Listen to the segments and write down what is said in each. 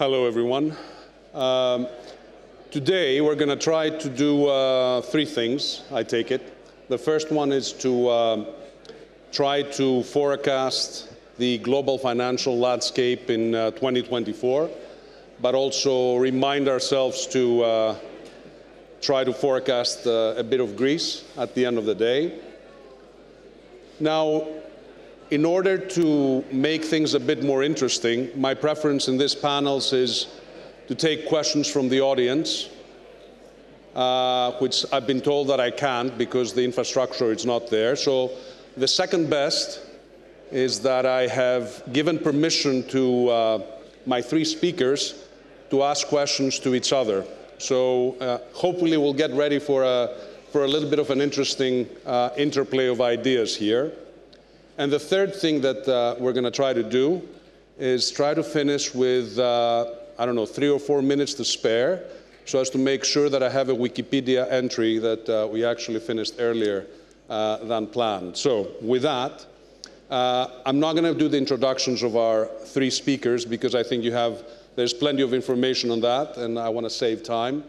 Hello, everyone. Today, we're going to try to do three things, I take it. The first one is to try to forecast the global financial landscape in 2024, but also remind ourselves to try to forecast a bit of Greece at the end of the day. Now, in order to make things a bit more interesting, my preference in this panels is to take questions from the audience, which I've been told that I can't because the infrastructure is not there. So the second best is that I have given permission to my three speakers to ask questions to each other. So hopefully we'll get ready for a little bit of an interesting interplay of ideas here. And the third thing that we're going to try to do is try to finish with, I don't know, 3 or 4 minutes to spare, so as to make sure that I have a Wikipedia entry that we actually finished earlier than planned. So with that, I'm not going to do the introductions of our three speakers because I think there's plenty of information on that, and I want to save time.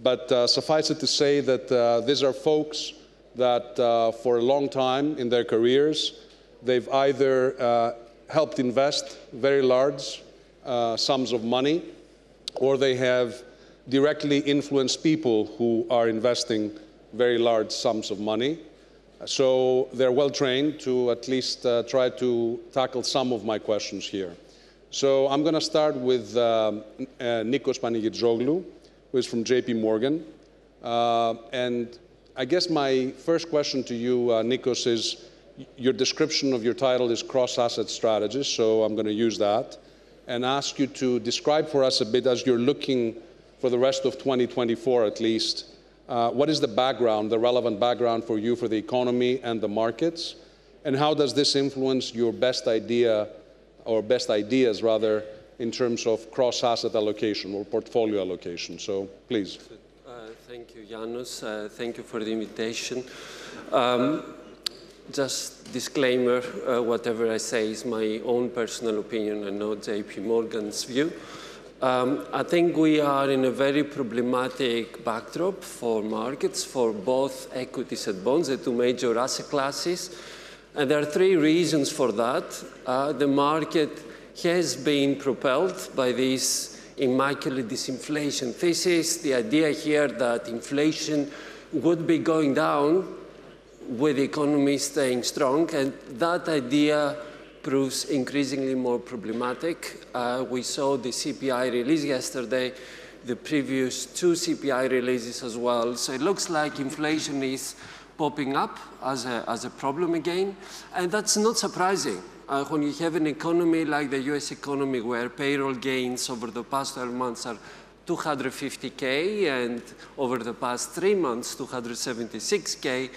But suffice it to say that these are folks that for a long time in their careers, they've either helped invest very large sums of money, or they have directly influenced people who are investing very large sums of money. So they're well trained to at least try to tackle some of my questions here. So I'm going to start with Nikos Panagiotou, who is from JP Morgan. And I guess my first question to you, Nikos, is your description of your title is cross-asset strategist, so I'm going to use that, and ask you to describe for us a bit, as you're looking for the rest of 2024 at least, what is the background, the relevant background for you for the economy and the markets, and how does this influence your best idea, or best ideas rather, in terms of cross-asset allocation or portfolio allocation? So please. Thank you, Janos. Thank you for the invitation. Just disclaimer, whatever I say is my own personal opinion and not JP Morgan's view. I think we are in a very problematic backdrop for markets, for both equities and bonds, the two major asset classes. And there are three reasons for that. The market has been propelled by this immaculate disinflation thesis, the idea here that inflation would be going down with the economy staying strong, and that idea proves increasingly more problematic. We saw the CPI release yesterday, the previous two CPI releases as well. So it looks like inflation is popping up as a problem again, and that's not surprising. When you have an economy like the US economy, where payroll gains over the past 12 months are 250K, and over the past 3 months, 276K,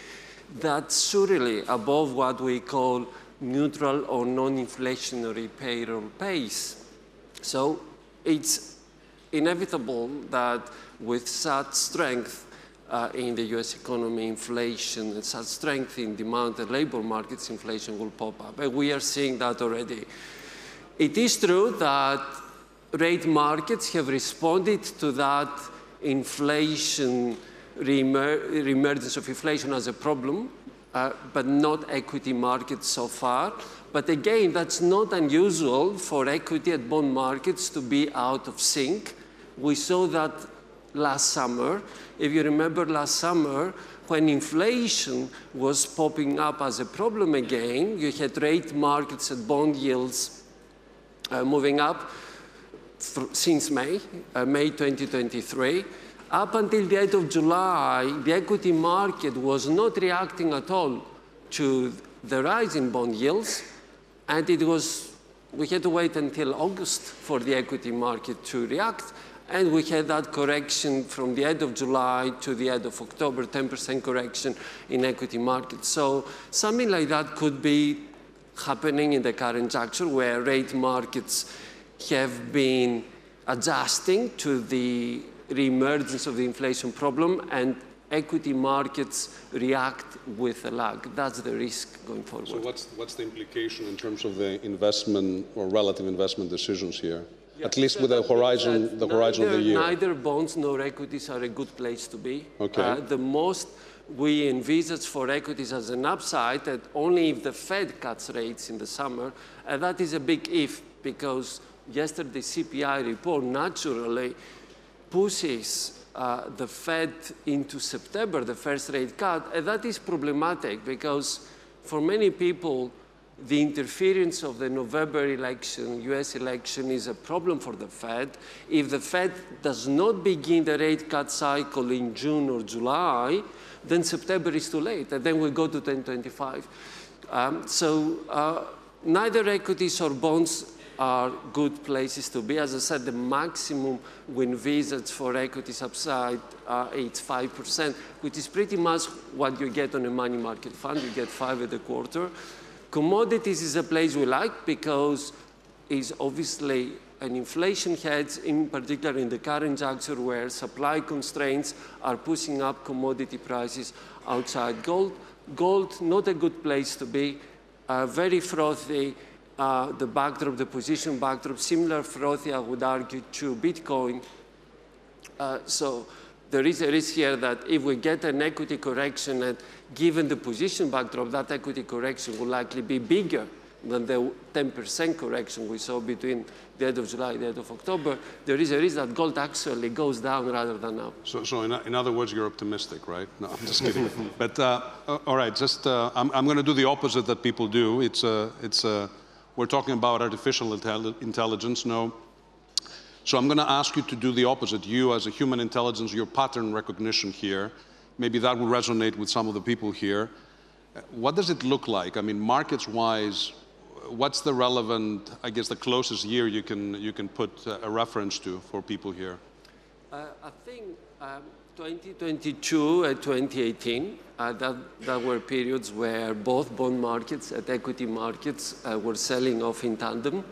that's surely above what we call neutral or non-inflationary payroll pace. So it's inevitable that with such strength in the US economy, inflation, and such strength in demand and labor markets, inflation will pop up. And we are seeing that already. It is true that rate markets have responded to that inflation, reemergence of inflation as a problem, but not equity markets so far. But again, that's not unusual for equity and bond markets to be out of sync. We saw that last summer. If you remember last summer, when inflation was popping up as a problem again, you had rate markets and bond yields moving up since May 2023. Up until the end of July, the equity market was not reacting at all to the rise in bond yields, and we had to wait until August for the equity market to react, and we had that correction from the end of July to the end of October, 10% correction in equity markets. So something like that could be happening in the current juncture, where rate markets have been adjusting to the reemergence of the inflation problem, and equity markets react with a lag. That's the risk going forward. So what's the implication in terms of the investment or relative investment decisions here? at least with the horizon of the year? Neither bonds nor equities are a good place to be. Okay. The most we envisage for equities as an upside that only if the Fed cuts rates in the summer, and that is a big if, because yesterday's CPI report naturally pushes the Fed into September, the first rate cut, and that is problematic because for many people, the interference of the November election, US election, is a problem for the Fed. If the Fed does not begin the rate cut cycle in June or July, then September is too late, and then we go to 2025. Neither equities or bonds are good places to be. As I said, the maximum we envisage for equities upside is 5%, which is pretty much what you get on a money market fund. You get 5.25%. Commodities is a place we like because it's obviously an inflation hedge, in particular in the current juncture where supply constraints are pushing up commodity prices outside gold. Gold, not a good place to be, very frothy. The backdrop, the position backdrop, similar frothy, I would argue, to Bitcoin. So there is a risk here that if we get an equity correction, and given the position backdrop, that equity correction will likely be bigger than the 10% correction we saw between the end of July and the end of October. There is a risk that gold actually goes down rather than up. So in other words, you're optimistic, right? No, I'm just kidding. But all right, just I'm going to do the opposite that people do. We're talking about artificial intelligence, no? So I'm going to ask you to do the opposite. You, as a human intelligence, your pattern recognition here, maybe that will resonate with some of the people here. What does it look like? I mean, markets-wise, what's the relevant, I guess, the closest year you can put a reference to for people here? I think 2022 and 2018, that were periods where both bond markets and equity markets were selling off in tandem.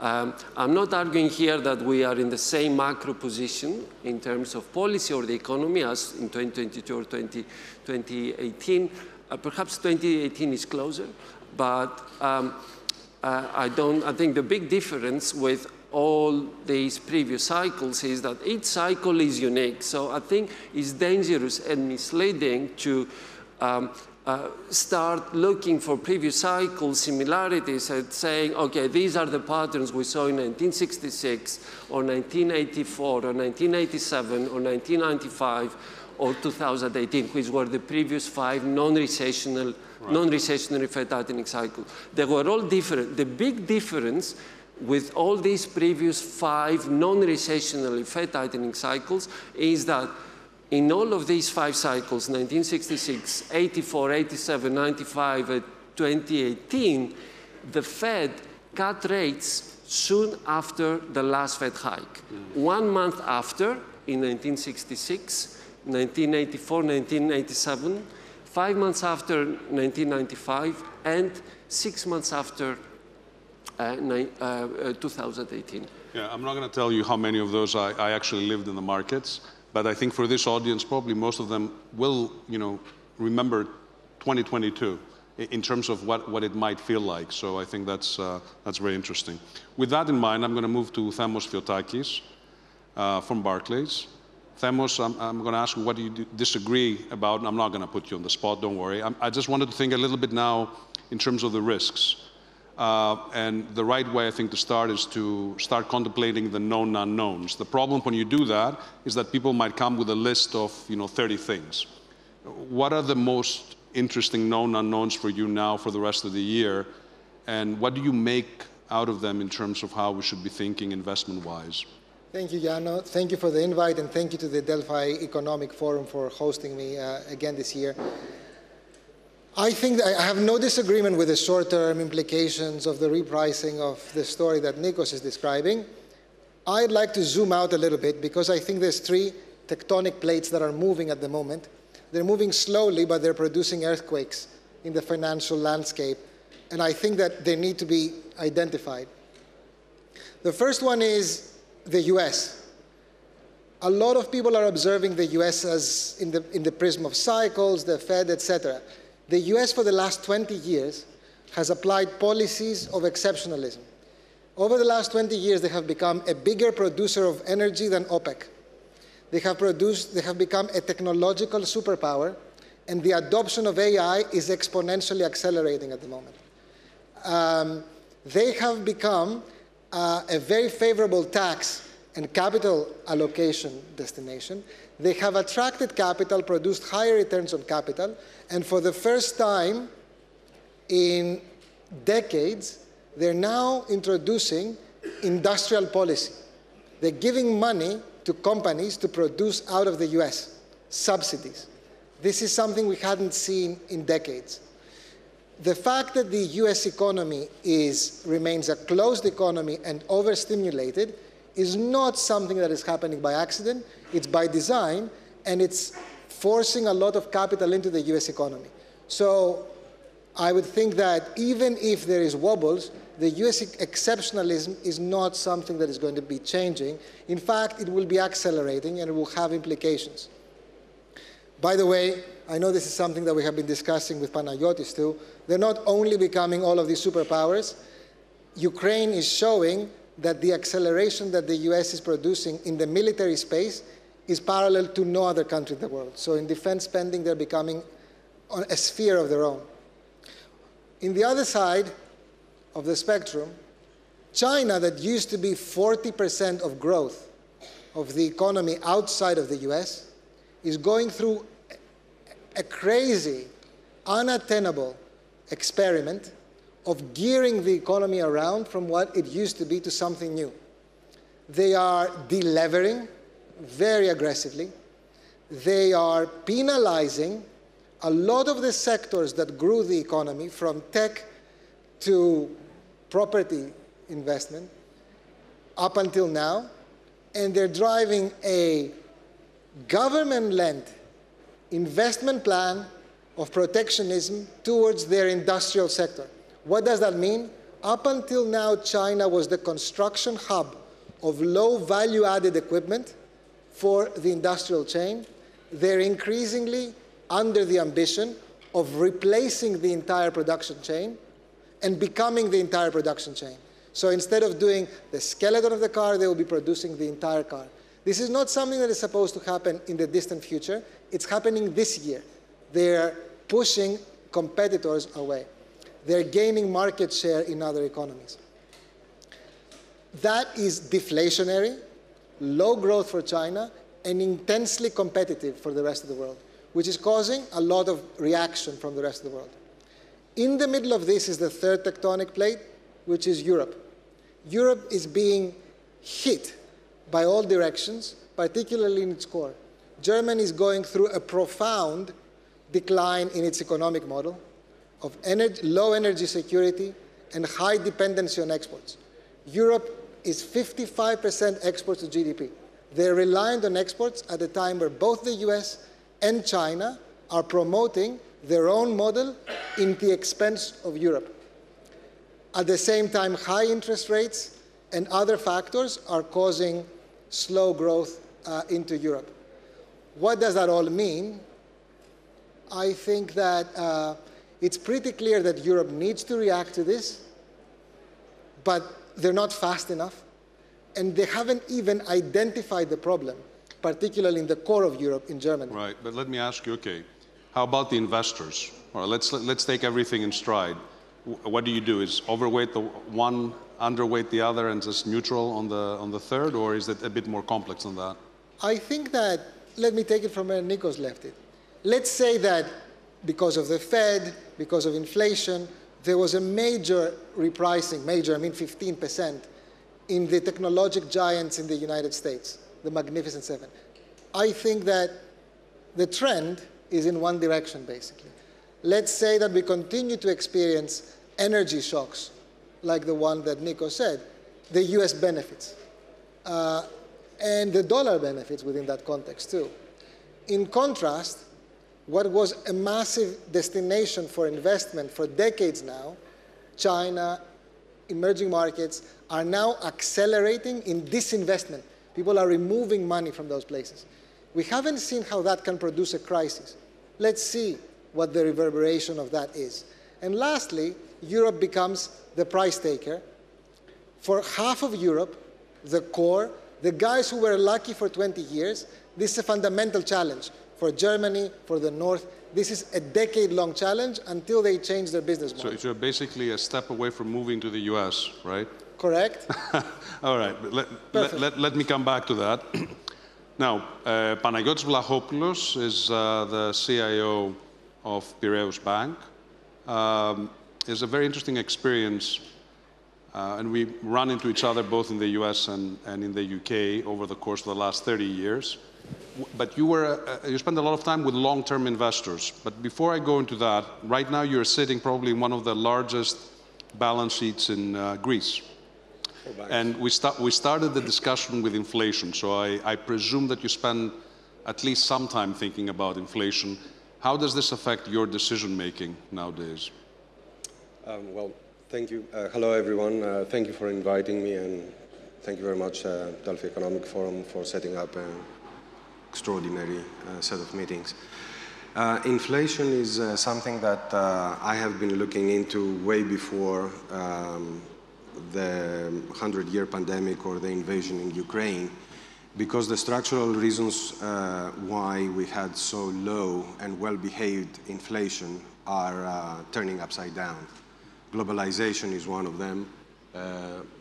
I'm not arguing here that we are in the same macro position in terms of policy or the economy as in 2022 or 2018. Perhaps 2018 is closer, but I think the big difference with all these previous cycles is that each cycle is unique. So I think it's dangerous and misleading to start looking for previous cycle similarities and saying, okay, these are the patterns we saw in 1966 or 1984 or 1987 or 1995 or 2018, which were the previous 5 non-recessionary Fed tightening cycles. They were all different. The big difference with all these previous 5 non-recessionary Fed tightening cycles is that in all of these 5 cycles, 1966, 84, 87, 95, and 2018, the Fed cut rates soon after the last Fed hike. 1 month after, in 1966, 1984, 1987, 5 months after 1995, and 6 months after 2018. Yeah, I'm not going to tell you how many of those I actually lived in the markets, but I think for this audience, probably most of them will, remember 2022 in terms of what it might feel like. So I think that's very interesting. With that in mind, I'm going to move to Themos Fiotakis from Barclays. Themos, I'm going to ask you what do you disagree about, and I'm not going to put you on the spot, don't worry. I just wanted to think a little bit now in terms of the risks. And the right way, I think, to start is to start contemplating the known unknowns. The problem when you do that is that people might come with a list of 30 things. What are the most interesting known unknowns for you now for the rest of the year? And what do you make out of them in terms of how we should be thinking investment-wise? Thank you, Yano. Thank you for the invite, and thank you to the Delphi Economic Forum for hosting me again this year. I think that I have no disagreement with the short-term implications of the repricing of the story that Nikos is describing. I'd like to zoom out a little bit because I think there's 3 tectonic plates that are moving at the moment. They're moving slowly, but they're producing earthquakes in the financial landscape, and I think that they need to be identified. The first one is the US. A lot of people are observing the US as in the prism of cycles, the Fed, etc. The US for the last 20 years has applied policies of exceptionalism. Over the last 20 years, they have become a bigger producer of energy than OPEC. They have become a technological superpower, and the adoption of AI is exponentially accelerating at the moment. They have become a very favorable tax and capital allocation destination. They have attracted capital, produced higher returns on capital, and for the first time in decades, they're now introducing industrial policy. They're giving money to companies to produce out of the US, subsidies. This is something we hadn't seen in decades. The fact that the US economy remains a closed economy and overstimulated is not something that is happening by accident. It's by design, and it's forcing a lot of capital into the US economy. So I would think that even if there is wobbles, the US exceptionalism is not something that is going to be changing. In fact, it will be accelerating, and it will have implications. By the way, I know this is something that we have been discussing with Panagiotis too. They're not only becoming all of these superpowers. Ukraine is showing that the acceleration that the US is producing in the military space is parallel to no other country in the world. So in defense spending, they're becoming a sphere of their own. In the other side of the spectrum, China, that used to be 40% of growth of the economy outside of the US, is going through a crazy, unattainable experiment of gearing the economy around from what it used to be to something new. They are delevering very aggressively. They are penalizing a lot of the sectors that grew the economy, from tech to property investment, up until now, and they're driving a government-led investment plan of protectionism towards their industrial sector. What does that mean? Up until now, China was the construction hub of low value-added equipment for the industrial chain. They're increasingly under the ambition of replacing the entire production chain and becoming the entire production chain. So instead of doing the skeleton of the car, they will be producing the entire car. This is not something that is supposed to happen in the distant future. It's happening this year. They're pushing competitors away. They're gaining market share in other economies. That is deflationary, low growth for China, and intensely competitive for the rest of the world, which is causing a lot of reaction from the rest of the world. In the middle of this is the third tectonic plate, which is Europe. Europe is being hit by all directions, particularly in its core. Germany is going through a profound decline in its economic model of low energy security and high dependency on exports. Europe is 55% exports to GDP. They're reliant on exports at a time where both the US and China are promoting their own model in the expense of Europe. At the same time, high interest rates and other factors are causing slow growth into Europe. What does that all mean? I think that it's pretty clear that Europe needs to react to this, but they're not fast enough, and they haven't even identified the problem, particularly in the core of Europe, in Germany. Right, but let me ask you, okay, how about the investors? All right, let's take everything in stride. What do you do? Is overweight the one, underweight the other, and just neutral on the third, or is it a bit more complex than that? I think that, let me take it from where Nikos left it. Let's say that because of the Fed, because of inflation, there was a major repricing, major, I mean 15%, in the technologic giants in the United States, the Magnificent Seven. I think that the trend is in one direction, basically. Let's say that we continue to experience energy shocks, like the one that Nikos said. The US benefits, and the dollar benefits within that context, too. In contrast, what was a massive destination for investment for decades now, China, emerging markets, are now accelerating in disinvestment. People are removing money from those places. We haven't seen how that can produce a crisis. Let's see what the reverberation of that is. And lastly, Europe becomes the price taker, For half of Europe, the core, the guys who were lucky for 20 years, this is a fundamental challenge. For Germany, for the North, this is a decade-long challenge until they change their business model. So you're basically a step away from moving to the US, right? Correct. All right, let me come back to that. Now, Panagiotis Vlachopoulos is the CIO of Piraeus Bank. It's a very interesting experience, and we run into each other both in the US and in the UK over the course of the last 30 years. But you spend a lot of time with long-term investors. But before I go into that, right now you're sitting probably in one of the largest balance sheets in Greece. And we started the discussion with inflation. So I presume that you spend at least some time thinking about inflation. How does this affect your decision-making nowadays? Well, thank you. Hello, everyone. Thank you for inviting me, and thank you very much, Delphi Economic Forum, for setting up an extraordinary set of meetings. Inflation is something that I have been looking into way before the 100-year pandemic or the invasion in Ukraine, because the structural reasons why we had so low and well-behaved inflation are turning upside down. Globalization is one of them.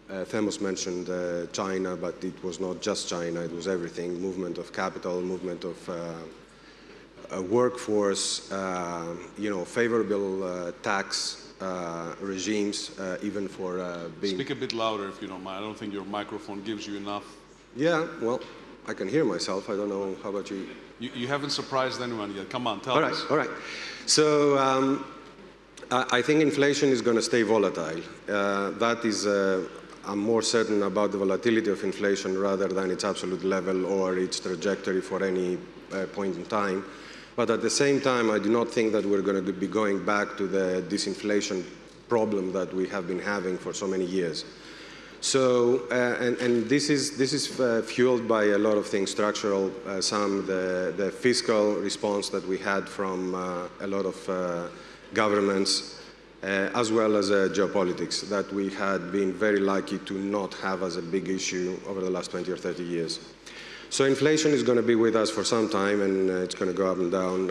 Themos mentioned China, but it was not just China, it was everything. Movement of capital, movement of workforce, favorable tax regimes, even for being... Speak a bit louder if you don't mind. I don't think your microphone gives you enough. Yeah, well, I can hear myself. I don't know, how about you? You haven't surprised anyone yet. Come on, tell us. All right. So I think inflation is going to stay volatile. That is, I'm more certain about the volatility of inflation rather than its absolute level or its trajectory for any point in time. But at the same time, I do not think that we're going to be going back to the disinflation problem that we have been having for so many years. So, and this is fueled by a lot of things, structural, the fiscal response that we had from a lot of governments, as well as geopolitics that we had been very lucky to not have as a big issue over the last 20 or 30 years. So inflation is going to be with us for some time, and it's going to go up and down.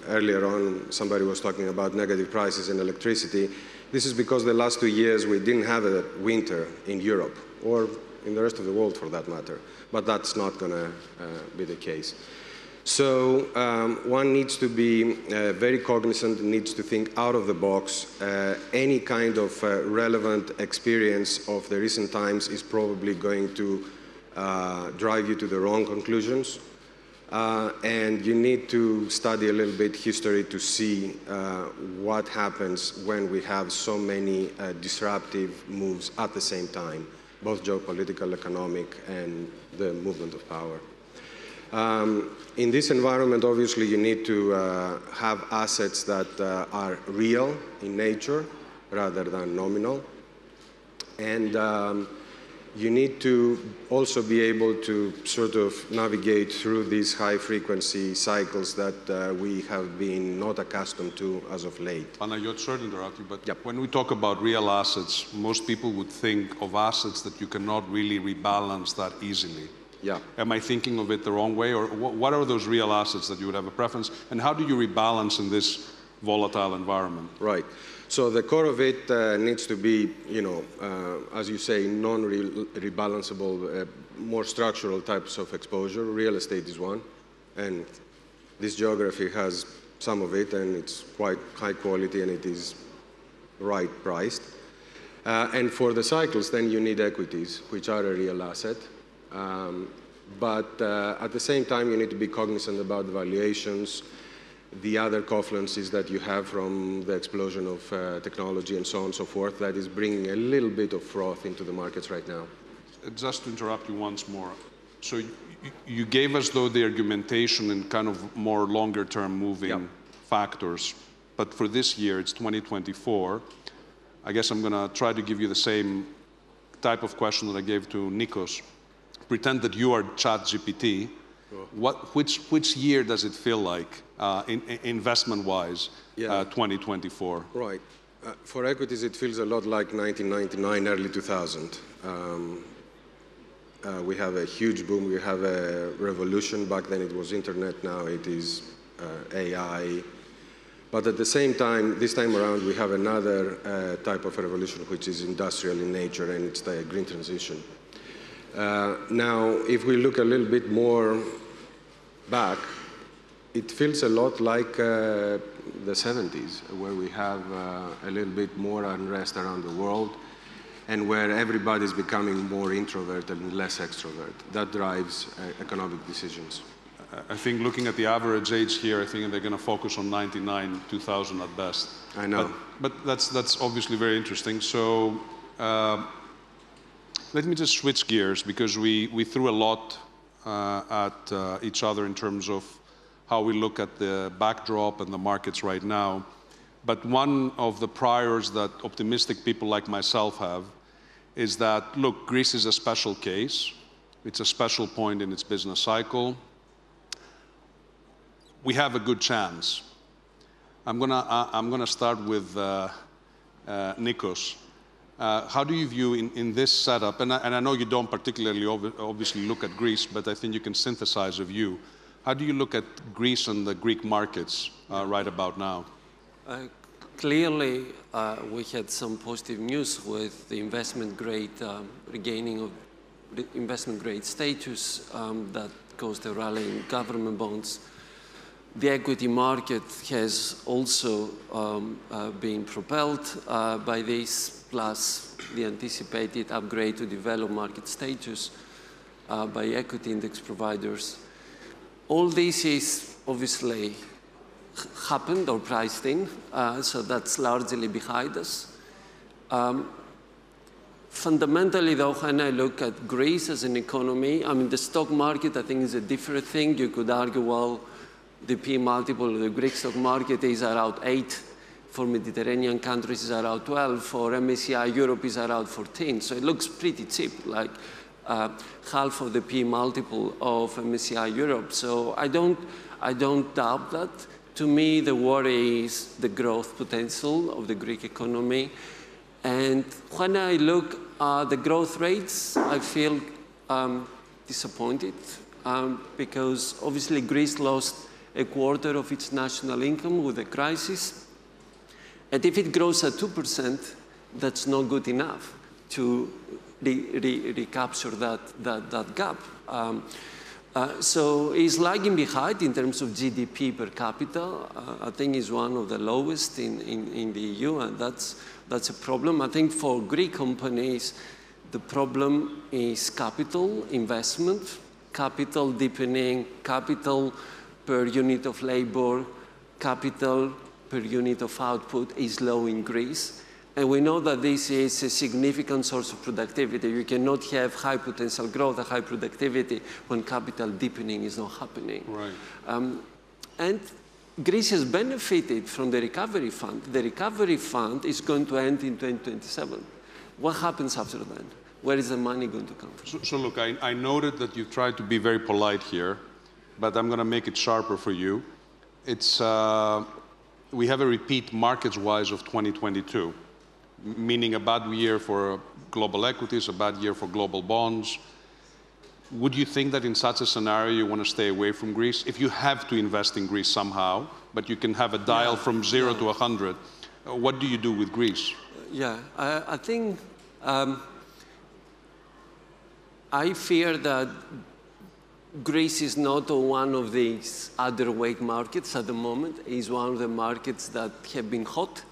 Earlier on, somebody was talking about negative prices in electricity. This is because the last 2 years we didn't have a winter in Europe, or in the rest of the world for that matter. But that's not going to be the case. So one needs to be very cognizant, needs to think out of the box. Any kind of relevant experience of the recent times is probably going to drive you to the wrong conclusions. And you need to study a little bit history to see what happens when we have so many disruptive moves at the same time, both geopolitical, economic, and the movement of power. In this environment, obviously, you need to have assets that are real in nature rather than nominal. And you need to also be able to sort of navigate through these high-frequency cycles that we have been not accustomed to as of late. Panagiotis, sorry to interrupt you, but Yep. when we talk about real assets, most people would think of assets that you cannot really rebalance that easily. Yeah. Am I thinking of it the wrong way? Or what are those real assets that you would have a preference? And how do you rebalance in this volatile environment? Right. So the core of it needs to be, as you say, non-rebalanceable, more structural types of exposure. Real estate is one. And this geography has some of it, and it's quite high quality, and it is right priced. And for the cycles, then you need equities, which are a real asset. But at the same time, you need to be cognizant about the valuations, the other confluences that you have from the explosion of technology and so on and so forth, that is bringing a little bit of froth into the markets right now. Just to interrupt you once more. So you gave us, though, the argumentation in kind of more longer-term moving factors. But for this year, it's 2024. I guess I'm going to try to give you the same type of question that I gave to Nikos. Pretend that you are ChatGPT. Which year does it feel like, investment-wise, 2024? Right. For equities, it feels a lot like 1999, early 2000. We have a huge boom. We have a revolution. Back then it was internet. Now it is AI. But at the same time, this time around, we have another type of revolution, which is industrial in nature, and it's the green transition. Now, if we look a little bit more back, it feels a lot like the 70s, where we have a little bit more unrest around the world, and where everybody's becoming more introvert and less extrovert. That drives economic decisions. I think looking at the average age here, I think they're going to focus on 99, 2000 at best. I know. But that's obviously very interesting. So let me just switch gears, because we threw a lot at each other in terms of how we look at the backdrop and the markets right now. But one of the priors that optimistic people like myself have is that, look, Greece is a special case. It's a special point in its business cycle. We have a good chance. I'm gonna start with Nikos. How do you view in this setup, and I know you don't particularly obviously look at Greece, but I think you can synthesize a view. How do you look at Greece and the Greek markets right about now? Clearly, we had some positive news with the investment grade, regaining of the investment grade status that caused a rally in government bonds. The equity market has also been propelled by this, plus the anticipated upgrade to developed market status by equity index providers. All this is obviously happened or priced in, so that's largely behind us. Fundamentally, though, when I look at Greece as an economy, I mean, the stock market, I think, is a different thing. You could argue, well, the P multiple of the Greek stock market is around 8. For Mediterranean countries, is around 12. For MSCI Europe, is around 14. So it looks pretty cheap, like half of the P multiple of MSCI Europe. So I don't doubt that. To me, the worry is the growth potential of the Greek economy. And when I look at the growth rates, I feel disappointed because obviously Greece lost a quarter of its national income with the crisis. And if it grows at 2%, that's not good enough to recapture that gap. So it's lagging behind in terms of GDP per capita. I think it's one of the lowest in the EU, and that's a problem. I think for Greek companies, the problem is capital investment, capital deepening, capital per unit of labor, capital per unit of output is low in Greece. And we know that this is a significant source of productivity. You cannot have high potential growth and high productivity when capital deepening is not happening. Right. And Greece has benefited from the recovery fund. The recovery fund is going to end in 2027. What happens after then? Where is the money going to come from? So look, I noted that you've tried to be very polite here, but I'm going to make it sharper for you. It's, we have a repeat markets-wise of 2022, meaning a bad year for global equities, a bad year for global bonds. Would you think that in such a scenario you want to stay away from Greece? If you have to invest in Greece somehow, but you can have a dial from 0 to 100, what do you do with Greece? Yeah, I think I fear that Greece is not one of these underweight markets at the moment. It's one of the markets that have been hot.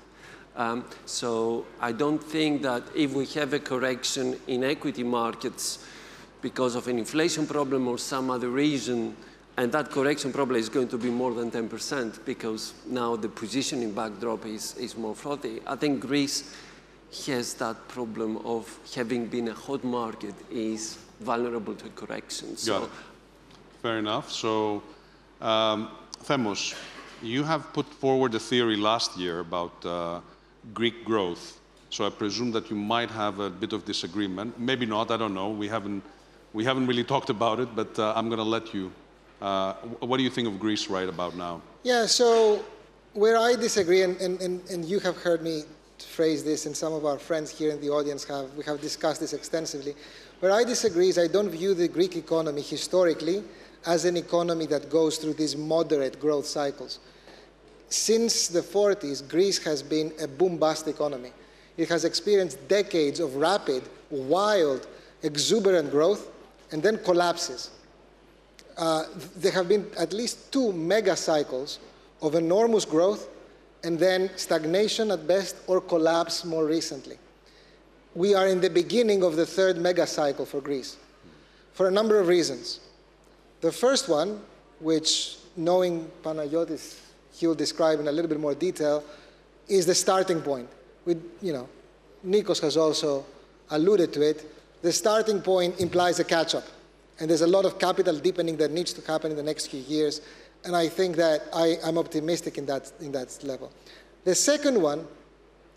So I don't think that if we have a correction in equity markets because of an inflation problem or some other reason, and that correction probably is going to be more than 10% because now the positioning backdrop is more frothy. I think Greece has that problem of having been a hot market is vulnerable to corrections. So, yeah. Fair enough. So, Themos, you have put forward a theory last year about Greek growth. So I presume that you might have a bit of disagreement. Maybe not, I don't know. We haven't really talked about it, but I'm going to let you. What do you think of Greece right about now? Yeah, so where I disagree, and you have heard me phrase this, and some of our friends here in the audience we have discussed this extensively. Where I disagree is I don't view the Greek economy historically as an economy that goes through these moderate growth cycles. Since the 40s, Greece has been a boom-bust economy. It has experienced decades of rapid, wild, exuberant growth, and then collapses. There have been at least 2 mega cycles of enormous growth, and then stagnation at best, or collapse more recently. We are in the beginning of the 3rd mega cycle for Greece, for a number of reasons. The first one, which knowing Panagiotis, he will describe in a little bit more detail, is the starting point. Nikos has also alluded to it. The starting point implies a catch-up. And there's a lot of capital deepening that needs to happen in the next few years. And I think that I'm optimistic in that level. The second one,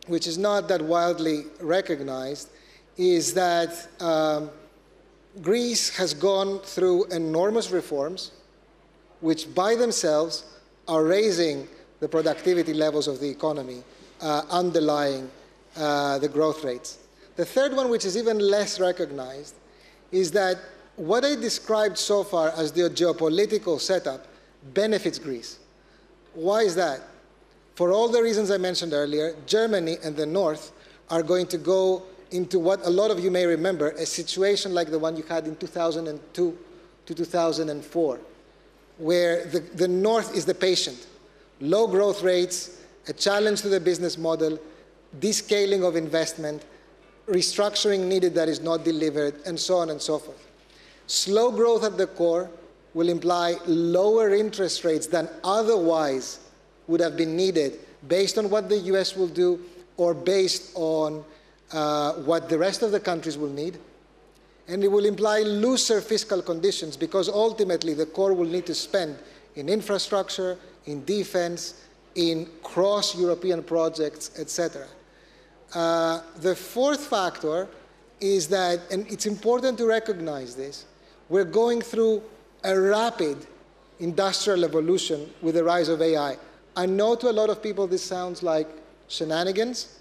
which is not that widely recognized, is that Greece has gone through enormous reforms, which by themselves are raising the productivity levels of the economy, underlying the growth rates. The third one, which is even less recognized, is that what I described so far as the geopolitical setup benefits Greece. Why is that? For all the reasons I mentioned earlier, Germany and the North are going to go into what a lot of you may remember, a situation like the one you had in 2002 to 2004, where the North is the patient. Low growth rates, a challenge to the business model, descaling of investment, restructuring needed that is not delivered, and so on and so forth. Slow growth at the core will imply lower interest rates than otherwise would have been needed based on what the US will do or based on what the rest of the countries will need. And it will imply looser fiscal conditions because ultimately the core will need to spend in infrastructure, in defense, in cross-European projects, etc. The fourth factor is that, and it's important to recognize this, we're going through a rapid industrial evolution with the rise of AI. I know to a lot of people this sounds like shenanigans,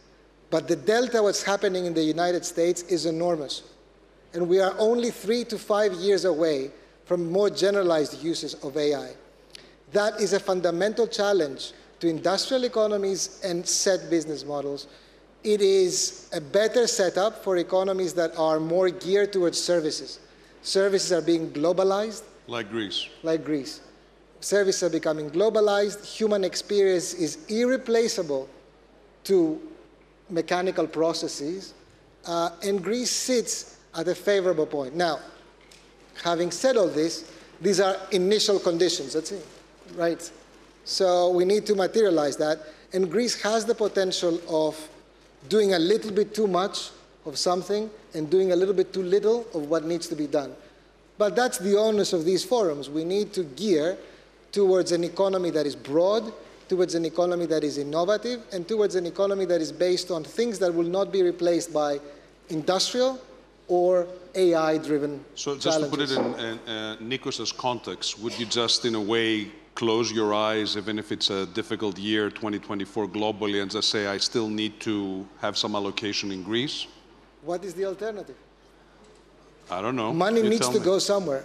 but the delta what's happening in the United States is enormous. And we are only 3 to 5 years away from more generalized uses of AI. That is a fundamental challenge to industrial economies and set business models. It is a better setup for economies that are more geared towards services. Services are being globalized. Like Greece. Like Greece. Services are becoming globalized. Human experience is irreplaceable to mechanical processes. And Greece sits at a favorable point. Now, having said all this, these are initial conditions, that's it, right? So we need to materialize that. And Greece has the potential of doing a little bit too much of something and doing a little bit too little of what needs to be done. But that's the onus of these forums. We need to gear towards an economy that is broad, towards an economy that is innovative, and towards an economy that is based on things that will not be replaced by industrial or AI-driven challenges. So just to put it in Nikos' context, would you just, in a way, close your eyes, even if it's a difficult year, 2024 globally, and just say, I still need to have some allocation in Greece? What is the alternative? I don't know. Money needs to go somewhere.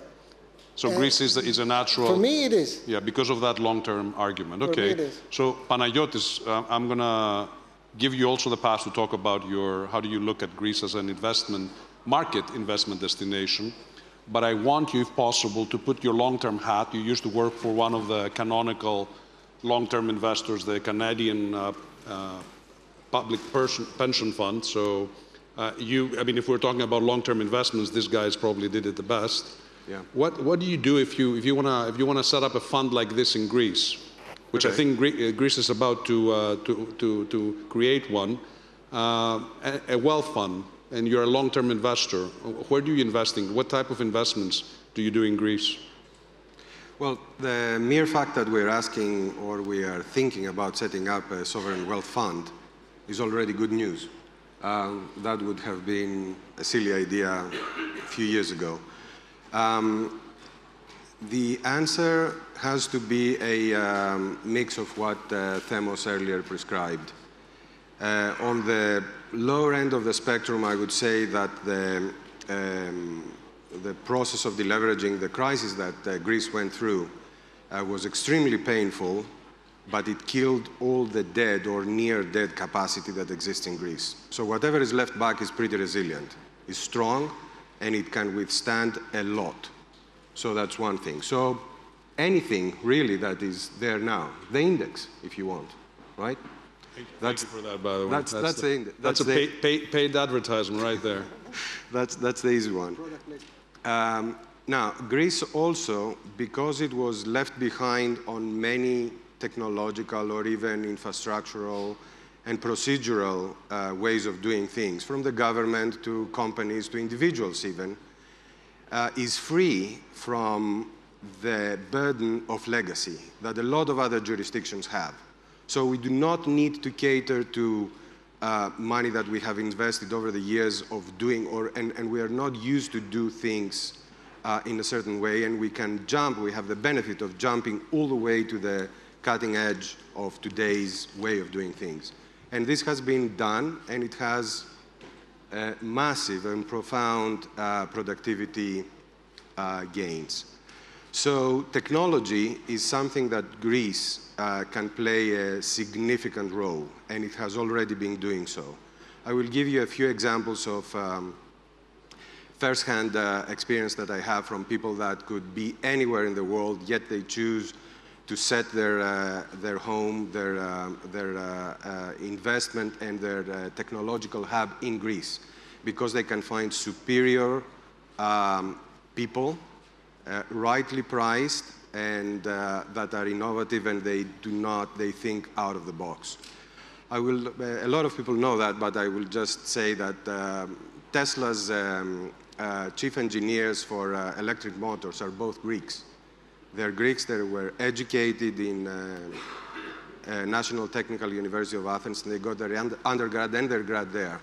So Greece is a natural... For me, it is. Yeah, because of that long-term argument. Okay. For me, it is. So Panagiotis, I'm going to give you also the pass to talk about how do you look at Greece as an market investment destination. But I want you, if possible, to put your long-term hat. You used to work for one of the canonical long-term investors, the Canadian Public Pension Fund. So if we're talking about long-term investments, this guys probably did it the best. Yeah. What do you do if you want to set up a fund like this in Greece, which okay. I think Greece is about to create one, a wealth fund, and you're a long-term investor. Where do you invest in? What type of investments do you do in Greece? Well, the mere fact that we're asking or we are thinking about setting up a sovereign wealth fund is already good news. That would have been a silly idea a few years ago. The answer has to be a mix of what Themos earlier prescribed. On the lower end of the spectrum, I would say that the process of deleveraging, the crisis that Greece went through, was extremely painful, but it killed all the dead or near dead capacity that exists in Greece. So whatever is left back is pretty resilient, is strong, and it can withstand a lot. So that's one thing. So anything really that is there now, the index, if you want, right? Thank you for that, by the way. That's the index. That's a paid advertisement right there. That's the easy one. Now, Greece also, because it was left behind on many technological or even infrastructural and procedural ways of doing things, from the government to companies to individuals even, is free from the burden of legacy that a lot of other jurisdictions have. So we do not need to cater to money that we have invested over the years of doing, and we are not used to do things in a certain way, and we can jump. We have the benefit of jumping all the way to the cutting edge of today's way of doing things. And this has been done, and it has massive and profound productivity gains. So technology is something that Greece can play a significant role, and it has already been doing so. I will give you a few examples of first-hand experience that I have from people that could be anywhere in the world, yet they choose to set their home, their investment, and their technological hub in Greece, because they can find superior people, rightly priced, and that are innovative, and they think out of the box. A lot of people know that, but I will just say that Tesla's chief engineers for electric motors are both Greeks. They're Greeks that were educated in National Technical University of Athens, and they got their undergrad and their grad there.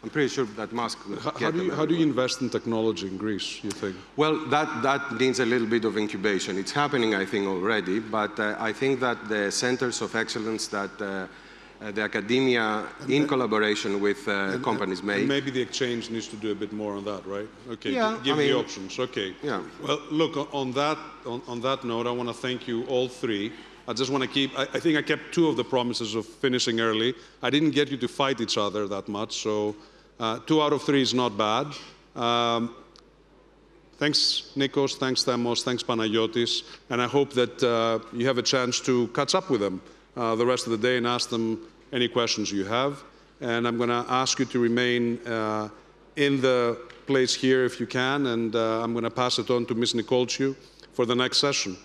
I'm pretty sure that Musk would get them. How do you invest in technology in Greece, you think? Well, that needs a little bit of incubation. It's happening, I think, already, but I think that the centers of excellence that the academia, in collaboration with companies, make. And maybe the exchange needs to do a bit more on that, right? Okay, yeah, give the options, okay. Yeah. Well, look, on that note, I want to thank you all three. I just want to keep, I think I kept two of the promises of finishing early. I didn't get you to fight each other that much, so 2 out of 3 is not bad. Thanks, Nikos, thanks, Themos, thanks, Panagiotis, and I hope that you have a chance to catch up with them the rest of the day and ask them any questions you have. And I'm going to ask you to remain in the place here if you can, and I'm going to pass it on to Ms. Nikolciu for the next session.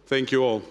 Thank you all.